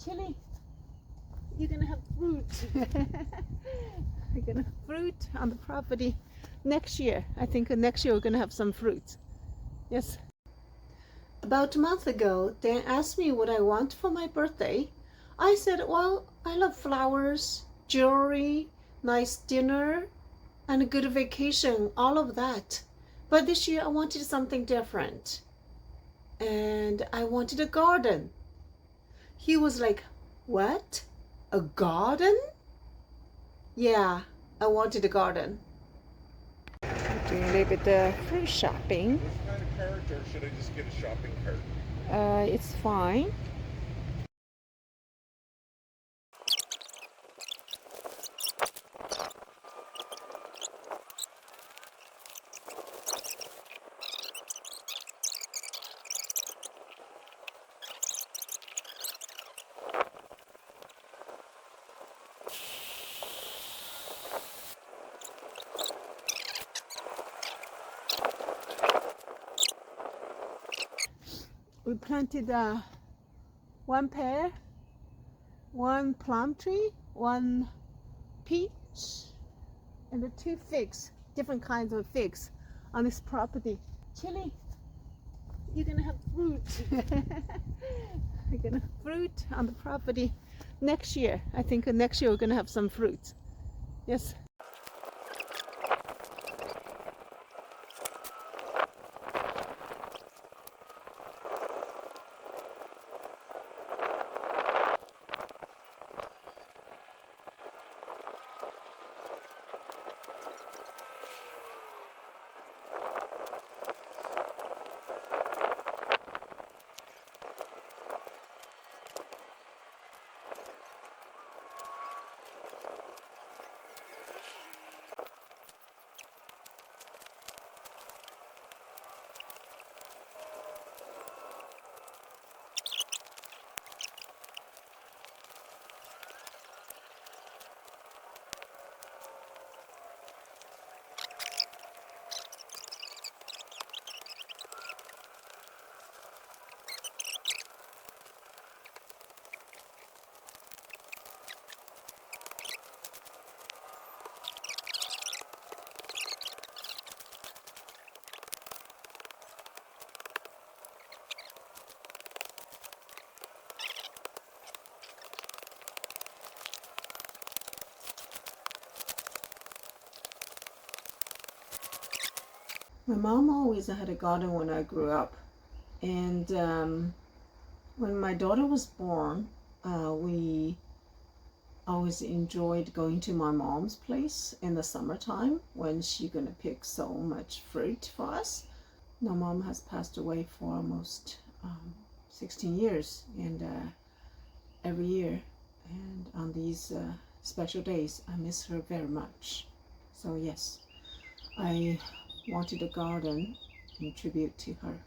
Chili, you're gonna have fruit. You're gonna have fruit on the property next year. I think next year we're gonna have some fruit. Yes. About a month ago, Dan asked me what I want for my birthday. I said, well, I love flowers, jewelry, nice dinner, and a good vacation, all of that. But this year I wanted something different. And I wanted a garden. He was like, what? A garden? Yeah, I wanted a garden. I'm doing a little bit of fruit shopping. This kind of cart, or should I just get a shopping cart? It's fine. We planted one pear, one plum tree, one peach, and the two figs, different kinds of figs on this property. Chili, you're gonna have fruit. You're gonna have fruit on the property next year. I think next year we're gonna have some fruit. Yes. My mom always had a garden when I grew up, and when my daughter was born, we always enjoyed going to my mom's place in the summertime when she gonna pick so much fruit for us. My mom has passed away for almost 16 years, and every year, and on these special days, I miss her very much. So yes, I wanted a garden in tribute to her.